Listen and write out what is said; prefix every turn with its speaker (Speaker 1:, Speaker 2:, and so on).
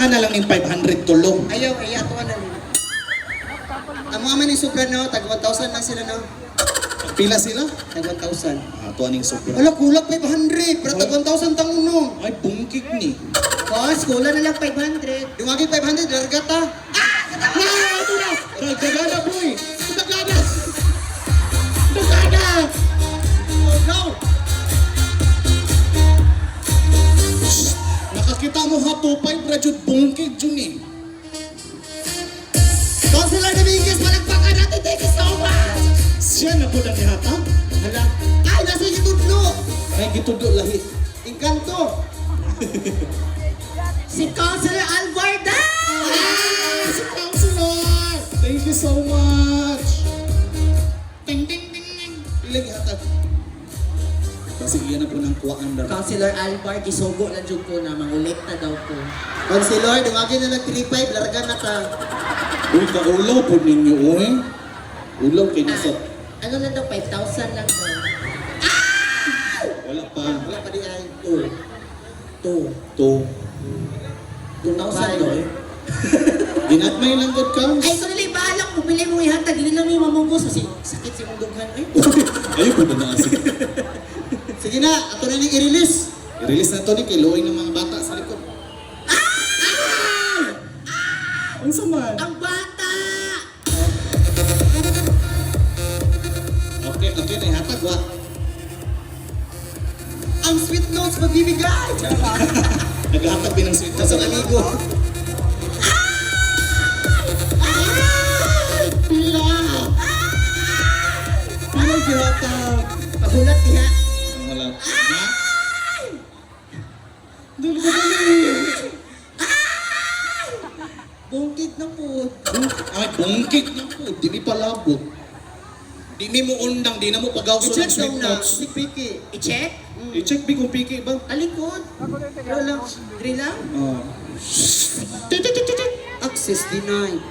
Speaker 1: ka na lang ng 500 tulong.
Speaker 2: Ayaw, kaya ato ka na rin. Ang mga man yung sobra no, tag 1,000 lang sila no.
Speaker 1: Pila sila?
Speaker 2: Tag 1,000.
Speaker 1: Ato aning sobra.
Speaker 2: Wala, kulang 500. Pero tag 1,000 tang uno.
Speaker 1: Ay, bungkik ni.
Speaker 2: Boss, kulang na lang 500. Dumagi 500, larga ta.
Speaker 1: Ito na! Dagana, boy! Dagana! Dagana!
Speaker 2: Oh, no!
Speaker 1: Nakakita mo ha, 2.5 rajud bungkik dyan eh.
Speaker 2: Councilor Dominguez, palagpakan natin. Thank you so much!
Speaker 1: Siya na po na nihata?
Speaker 2: Hala. Ay, nasa YouTube.
Speaker 1: Ay, gitudo lahi.
Speaker 2: Engkanto. Si Councilor Alvarda!
Speaker 1: Si Counselor! Thank you so much! Ting, ting, ting, ting. Ilang hatag. Kasi iyan na po ng kuwaan na.
Speaker 2: Councilor Alvar, gisugo na dyan ko na mangulekta daw ko. Councilor, dumagi na lang 3-5, larga na ta.
Speaker 1: Uy, kaulaw po ninyo, eh. Ulaw kayo nasa.
Speaker 2: Ano lang daw, 5,000 lang daw.
Speaker 1: Wala pa.
Speaker 2: Wala pa di ay 2. 2,000 daw eh.
Speaker 1: Ginatmay lang good ka.
Speaker 2: Ay, ito nila ibalak mo, bili mo ihatag, hindi lang yung mamungos. Kasi sakit si mong dughan. Ay.
Speaker 1: Ayun po na naasik.
Speaker 2: Sige na, ato na nang i-release.
Speaker 1: I-release na to ni kiluoy ng mga bata sa likod. Ang saman.
Speaker 2: Ang bata!
Speaker 1: Okay, na ihatag wa.
Speaker 2: Ang sweet notes magbibigay!
Speaker 1: Naghatag din ng sweet
Speaker 2: Sa amigo.
Speaker 1: Pila! Pila gihatag.
Speaker 2: Pahulat niya.
Speaker 1: Ang wala. Ha? Dali ka dali.
Speaker 2: Bungkit na po.
Speaker 1: Ay, bungkik na po. Di mi palabot. Di mi mo undang. Di na mo pagawso ng
Speaker 2: I-check
Speaker 1: sweet
Speaker 2: daw na.
Speaker 1: notes.
Speaker 2: Si Piki. I-check?
Speaker 1: I-check bi kung piki ba?
Speaker 2: Alikod. Pero lang. 3 lang?
Speaker 1: Oh.
Speaker 2: Access denied.